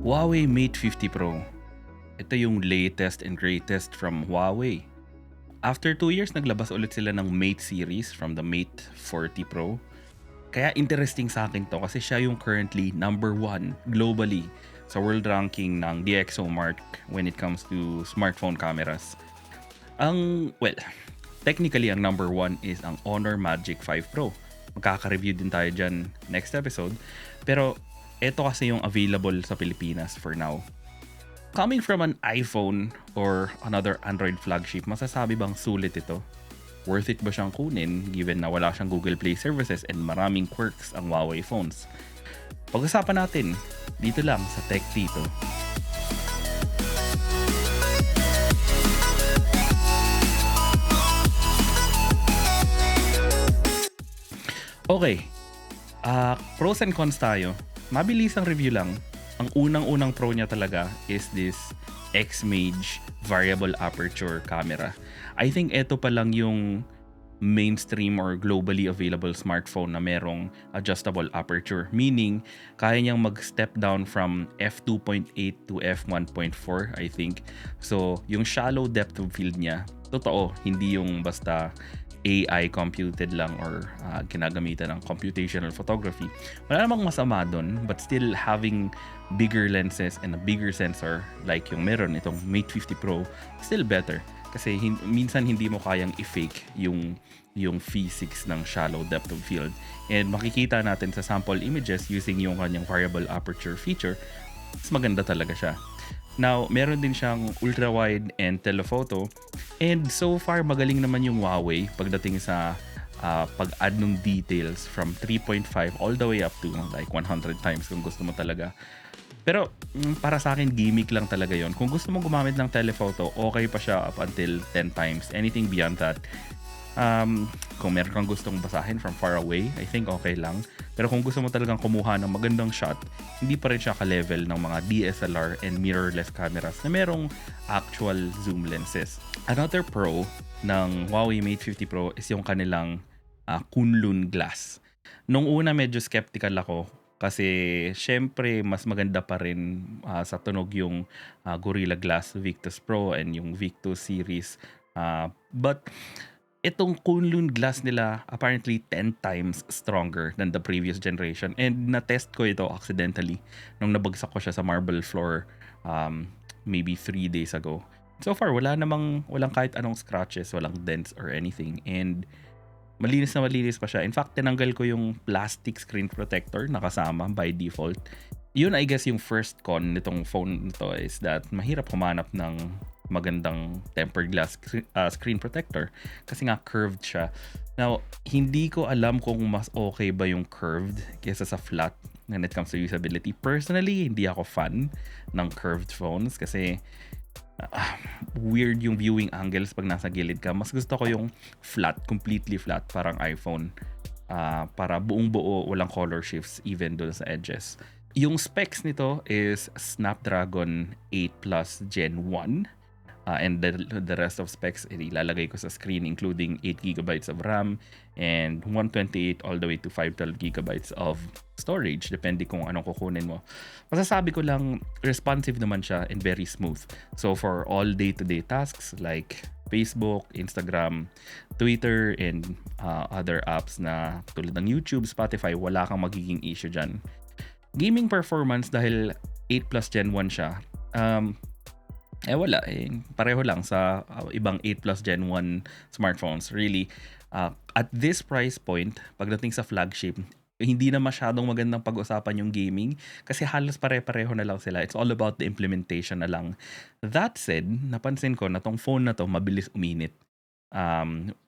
Huawei Mate 50 Pro. Ito yung latest and greatest from Huawei. After 2 years, naglabas ulit sila ng Mate series from the Mate 40 Pro. Kaya interesting sa akin to kasi siya yung currently number 1 globally sa world ranking ng DxoMark when it comes to smartphone cameras. Technically ang number 1 is ang Honor Magic 5 Pro. Magkaka-review din tayo dyan next episode. Pero ito kasi yung available sa Pilipinas for now. Coming from an iPhone or another Android flagship, masasabi bang sulit ito? Worth it ba siyang kunin given na wala siyang Google Play services and maraming quirks ang Huawei phones? Pag-usapan natin dito lang sa Tech Tito. Okay, pros and cons tayo. Mabilis ang review lang. Ang unang-unang pro niya talaga is this X-Mage variable aperture camera. I think ito pa lang yung mainstream or globally available smartphone na merong adjustable aperture. Meaning, kaya niyang mag-step down from f2.8 to f1.4, I think. So, yung shallow depth of field niya, totoo, hindi yung basta AI computed lang or ginagamitan ng computational photography. Wala namang masama dun, but still having bigger lenses and a bigger sensor like yung meron itong Mate 50 Pro, still better. Kasi minsan hindi mo kayang i-fake yung physics ng shallow depth of field. And makikita natin sa sample images using yung kanyang variable aperture feature, mas maganda talaga siya. Now, meron din siyang ultra-wide and telephoto. And so far, magaling naman yung Huawei pagdating sa pag-add ng details from 3.5 all the way up to like 100 times kung gusto mo talaga. Pero para sa akin, gimmick lang talaga yon. Kung gusto mo gumamit ng telephoto, okay pa siya up until 10 times. Anything beyond that, kung meron kang gustong basahin from far away, I think okay lang. Pero kung gusto mo talagang kumuha ng magandang shot, hindi pa rin siya ka-level ng mga DSLR and mirrorless cameras na merong actual zoom lenses. Another pro ng Huawei Mate 50 Pro is yung kanilang Kunlun glass. Nung una medyo skeptical ako kasi syempre mas maganda pa rin sa tunog yung Gorilla Glass Victus Pro and yung Victus series. But itong Kunlun glass nila apparently 10 times stronger than the previous generation. And na-test ko ito accidentally nung nabagsak ko siya sa marble floor maybe 3 days ago. So far, walang kahit anong scratches, walang dents or anything. And malinis na malinis pa siya. In fact, tinanggal ko yung plastic screen protector na kasama by default. Yun, I guess, yung first con nitong phone nito is that mahirap humanap ng magandang tempered glass screen protector kasi nga curved siya. Now, hindi ko alam kung mas okay ba yung curved kaysa sa flat when it comes to usability. Personally, hindi ako fan ng curved phones kasi weird yung viewing angles pag nasa gilid ka. Mas gusto ko yung flat, completely flat, parang iPhone. Para buong buo, walang color shifts even doon sa edges. Yung specs nito is Snapdragon 8 Plus Gen 1. And the rest of specs ilalagay ko sa screen, including 8GB of RAM and 128 all the way to 512GB of storage, depende kung anong kukunin mo. Masasabi ko lang, responsive naman siya and very smooth. So for all day-to-day tasks like Facebook, Instagram, Twitter, and other apps na tulad ng YouTube, Spotify, wala kang magiging issue dyan. Gaming performance, dahil 8 Plus Gen 1 siya, wala. Pareho lang sa ibang 8 Plus Gen 1 smartphones. Really, at this price point, pagdating sa flagship, hindi na masyadong magandang pag-usapan yung gaming kasi halos pare-pareho na lang sila. It's all about the implementation na lang. That said, napansin ko na tong phone na to mabilis uminit.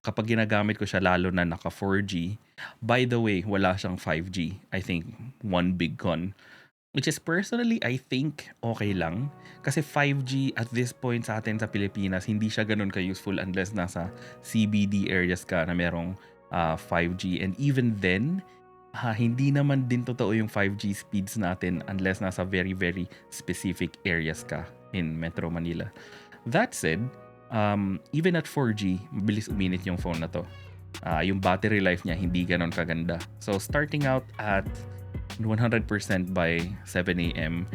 Kapag ginagamit ko siya, lalo na naka 4G. By the way, wala siyang 5G. I think one big con. Which is personally, I think, okay lang. Kasi 5G at this point sa atin sa Pilipinas, hindi siya ganun ka-useful unless nasa CBD areas ka na merong 5G. And even then, hindi naman din totoo yung 5G speeds natin unless nasa very, very specific areas ka in Metro Manila. That said, even at 4G, mabilis uminit yung phone na to. Yung battery life niya, hindi ganun kaganda. So, starting out at 100% by 7 a.m.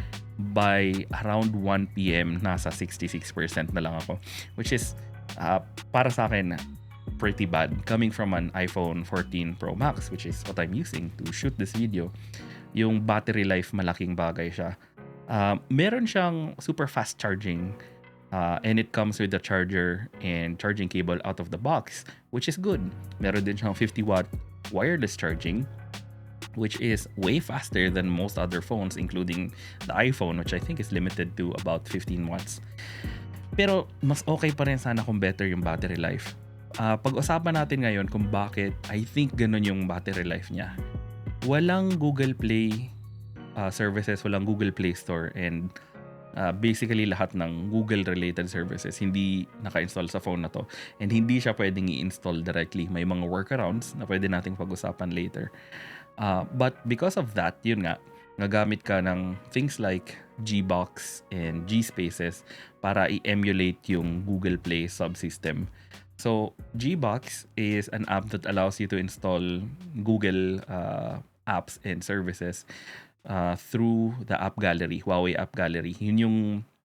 by around 1 p.m. nasa 66% na lang ako, which is para sa akin pretty bad coming from an iPhone 14 Pro Max, which is what I'm using to shoot this video. Yung battery life, malaking bagay siya. Meron siyang super fast charging, and it comes with the charger and charging cable out of the box, which is good. Meron din siyang 50-watt wireless charging, which is way faster than most other phones, including the iPhone, which I think is limited to about 15 watts. Pero mas okay pa rin sana kung better yung battery life. Pag-usapan natin ngayon kung bakit I think ganun yung battery life niya. Walang Google Play services, walang Google Play Store, and basically lahat ng Google-related services hindi naka-install sa phone na to. And hindi siya pwedeng i-install directly. May mga workarounds na pwede nating pag-usapan later. But because of that, yun nga, nagamit ka ng things like Gbox and Gspaces para i-emulate yung Google Play subsystem. So, Gbox is an app that allows you to install Google apps and services through the app gallery, Huawei app gallery. Yun yung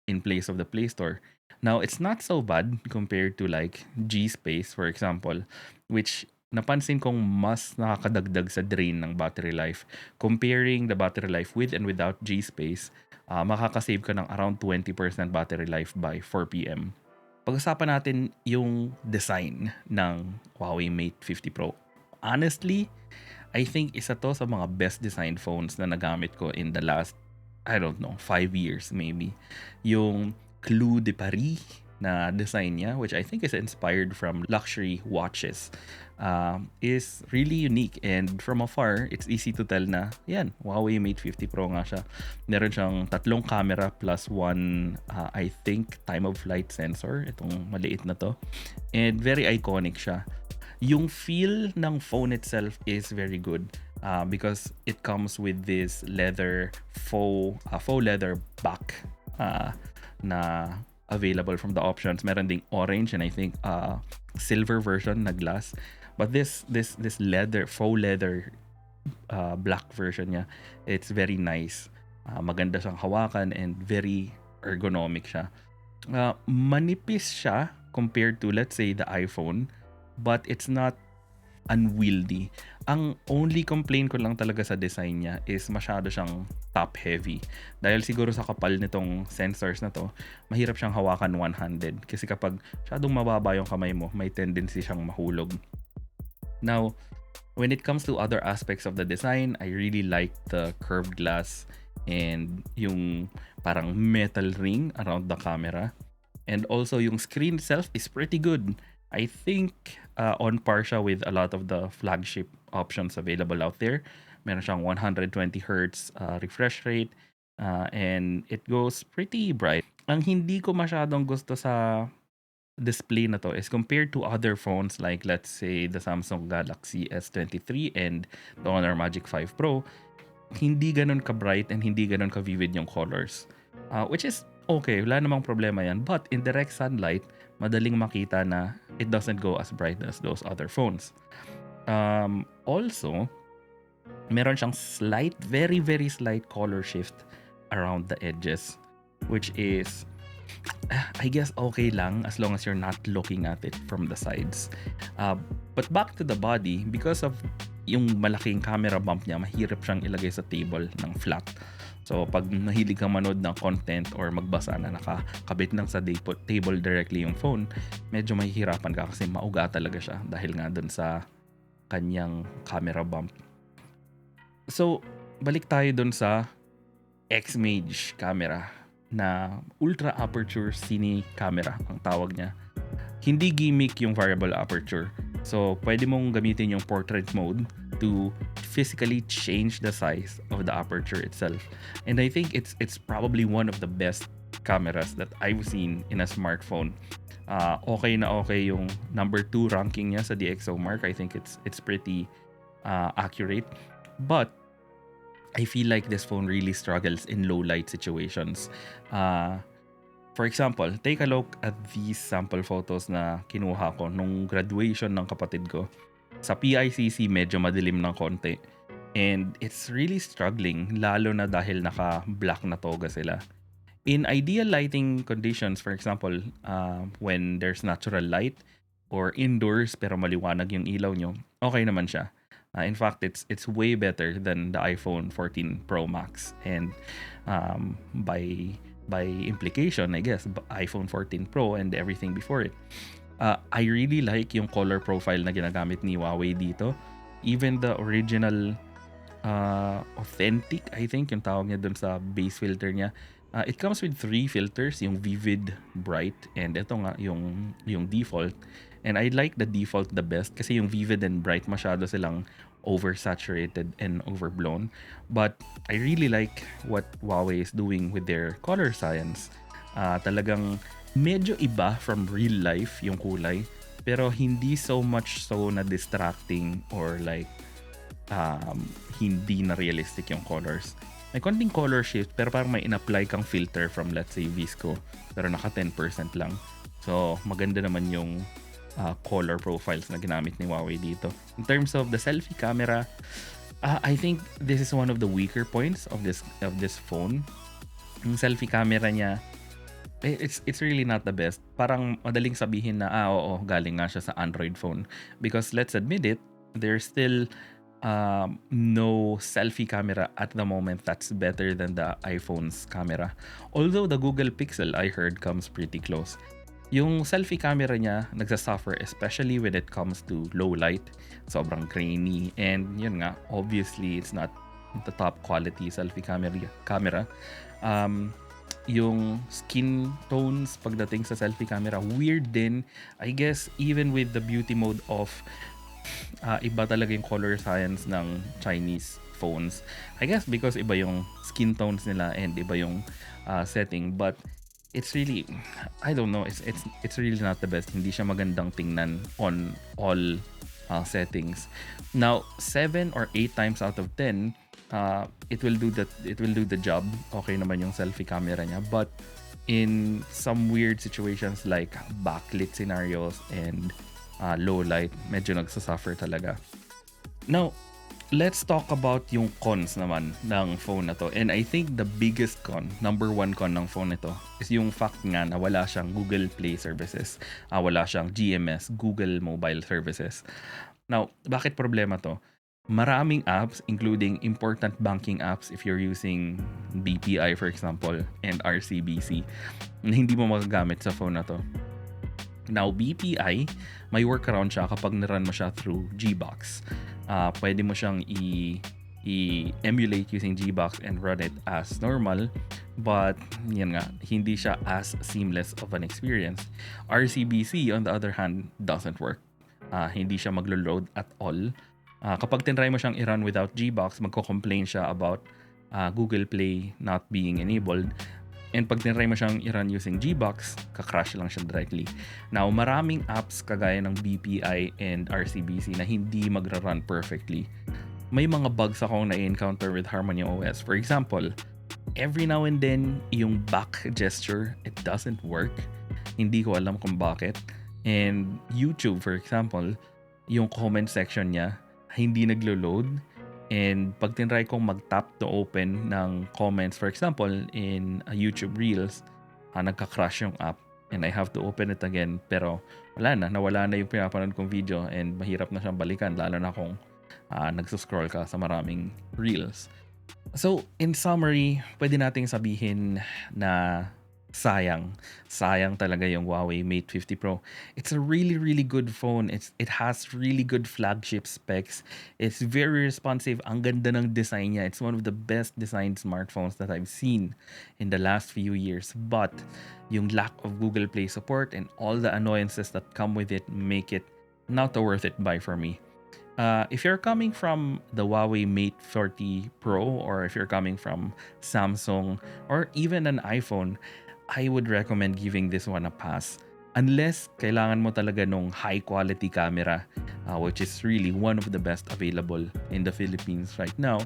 in place of the Play Store. Now, it's not so bad compared to like Gspace, for example, which napansin kong mas nakakadagdag sa drain ng battery life. Comparing the battery life with and without Gspace, makakasave ka ng around 20% battery life by 4 p.m. Pag-usapan natin yung design ng Huawei Mate 50 Pro. Honestly, I think isa to sa mga best designed phones na nagamit ko in the last, 5 years maybe. Yung Clou de Paris na design niya, which I think is inspired from luxury watches, is really unique, and from afar it's easy to tell na yan, Huawei Mate 50 Pro nga siya. Meron siyang 3 camera plus 1 I think time of flight sensor, itong maliit na to, and very iconic siya. Yung feel ng phone itself is very good because it comes with this leather faux leather back na available from the options. Meron ding orange and I think silver version na glass. But this leather, faux leather black version niya, it's very nice. Maganda siyang hawakan and very ergonomic siya. Manipis siya compared to, let's say, the iPhone, but it's not unwieldy. Ang only complaint ko lang talaga sa design niya is masyado siyang top heavy. Dahil siguro sa kapal nitong sensors na to, mahirap siyang hawakan one-handed. Kasi kapag masyadong mababa yung kamay mo, may tendency siyang mahulog. Now, when it comes to other aspects of the design, I really like the curved glass and yung parang metal ring around the camera. And also yung screen itself is pretty good. I think on par siya with a lot of the flagship options available out there. Meron siyang 120Hz refresh rate and it goes pretty bright. Ang hindi ko masyadong gusto sa display na to is compared to other phones like, let's say, the Samsung Galaxy S23 and the Honor Magic 5 Pro, hindi ganun ka-bright and hindi ganun ka-vivid yung colors. Which is okay, wala namang problema yan. But in direct sunlight, madaling makita na it doesn't go as bright as those other phones. Also, meron siyang slight, very, very slight color shift around the edges, which is, I guess, okay lang as long as you're not looking at it from the sides. But back to the body, because of yung malaking camera bump niya, mahirap siyang ilagay sa table ng flat. So, pag nahilig kang manood ng content or magbasa na nakakabit lang sa table directly yung phone, medyo mahihirapan ka kasi mauga talaga siya dahil nga dun sa kanyang camera bump. So, balik tayo dun sa X-Mage camera na ultra aperture cine camera ang tawag niya. Hindi gimmick yung variable aperture. So, pwede mong gamitin yung portrait mode to physically change the size of the aperture itself. And I think it's probably one of the best cameras that I've seen in a smartphone. Okay na okay yung number 2 ranking niya sa DxoMark. I think it's pretty accurate. But I feel like this phone really struggles in low light situations. For example, take a look at these sample photos na kinuha ko nung graduation ng kapatid ko. Sa PICC, medyo madilim ng konti. And it's really struggling, lalo na dahil naka-black na toga sila. In ideal lighting conditions, for example, when there's natural light or indoors pero maliwanag yung ilaw nyo, okay naman siya. In fact, it's way better than the iPhone 14 Pro Max. And by implication, I guess, iPhone 14 Pro and everything before it. I really like yung color profile na ginagamit ni Huawei dito. Even the original authentic, I think, yung tawag niya dun sa base filter niya. It comes with 3 filters, yung vivid, bright, and ito nga, yung default. And I like the default the best kasi yung vivid and bright masyado silang oversaturated and overblown. But I really like what Huawei is doing with their color science. Talagang medyo iba from real life yung kulay, pero hindi so much so na distracting or like hindi na realistic yung colors. May konting color shift pero parang may in-apply kang filter from, let's say, Visco, pero naka 10% lang. So maganda naman yung color profiles na ginamit ni Huawei dito. In terms of the selfie camera, I think this is one of the weaker points of this phone. Yung selfie camera niya, it's really not the best. Parang madaling sabihin na oo, galing nga siya sa Android phone, because let's admit it, there's still no selfie camera at the moment that's better than the iPhone's camera. Although the Google Pixel, I heard, comes pretty close. Yung selfie camera niya nagsasuffer, especially when it comes to low light. Sobrang grainy, and yun nga, obviously it's not the top quality selfie camera. Yung skin tones pagdating sa selfie camera, weird din. I guess even with the beauty mode off, iba talaga yung color science ng Chinese phones. I guess because iba yung skin tones nila and iba yung setting, but it's really, I don't know, it's really not the best. Hindi siya magandang tingnan on all settings. Now, 7 or 8 times out of 10, it will do the job. Okay naman yung selfie camera niya, but in some weird situations like backlit scenarios and low light, medyo nagsasuffer talaga. Now, let's talk about yung cons naman ng phone na to. And I think the biggest con, number 1 con ng phone nito is yung fact nga na wala siyang Google Play services. Wala siyang GMS, Google Mobile Services. Now, bakit problema to? Maraming apps, including important banking apps if you're using BPI, for example, and RCBC, na hindi mo magagamit sa phone na to. Now, BPI, may workaround siya kapag nirun mo siya through Gbox. Pwede mo siyang i-emulate using Gbox and run it as normal, but yan nga, hindi siya as seamless of an experience. RCBC, on the other hand, doesn't work. Hindi siya maglo-load at all. Kapag tinry mo siyang i-run without Gbox, magko-complain siya about Google Play not being enabled. And pag tinry mo siyang i-run using Gbox, ka-crash lang siya directly. Now, maraming apps kagaya ng BPI and RCBC na hindi magra-run perfectly. May mga bugs akong na-encounter with Harmony OS. For example, every now and then, yung back gesture, it doesn't work. Hindi ko alam kung bakit. And YouTube, for example, yung comment section niya, hindi naglo-load. And pag tinry kong mag-tap to open ng comments, for example, in YouTube Reels, nagka-crash yung app and I have to open it again. Pero nawala na yung pinapanood kong video and mahirap na siyang balikan, lalo na kung nagsuscroll ka sa maraming Reels. So, in summary, pwede nating sabihin na sayang talaga yung Huawei Mate 50 Pro. It's a really, really good phone. It has really good flagship specs. It's very responsive. Ang ganda ng design niya. It's one of the best designed smartphones that I've seen in the last few years. But yung lack of Google Play support and all the annoyances that come with it make it not a worth it buy for me. If you're coming from the Huawei Mate 40 Pro, or if you're coming from Samsung or even an iPhone, I would recommend giving this one a pass. Unless kailangan mo talaga nung high quality camera, which is really one of the best available in the Philippines right now,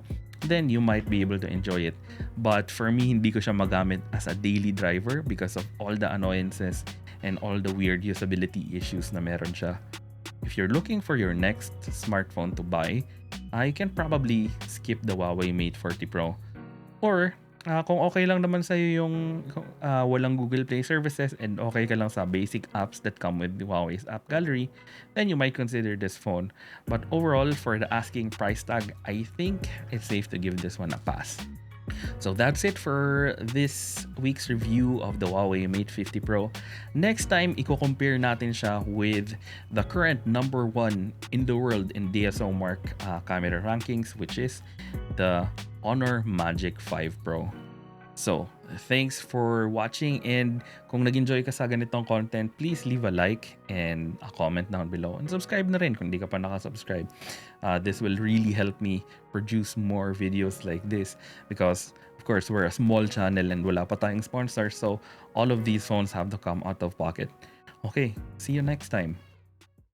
then you might be able to enjoy it. But for me, hindi ko siya magamit as a daily driver because of all the annoyances and all the weird usability issues na meron siya. if you're looking for your next smartphone to buy, I can probably skip the Huawei Mate 40 Pro. Or kung okay lang naman sa'yo yung walang Google Play services and okay ka lang sa basic apps that come with the Huawei's app gallery, then you might consider this phone. But overall, for the asking price tag, I think it's safe to give this one a pass. So that's it for this week's review of the Huawei Mate 50 Pro. Next time, i-compare natin siya with the current number 1 in the world in DxoMark camera rankings, which is the Honor Magic 5 Pro. So, thanks for watching, and kung nag-enjoy ka sa ganitong content, please leave a like and a comment down below. And subscribe na rin kung di ka pa nakasubscribe. This will really help me produce more videos like this because, of course, we're a small channel and wala pa tayong sponsors, so all of these phones have to come out of pocket. Okay, see you next time.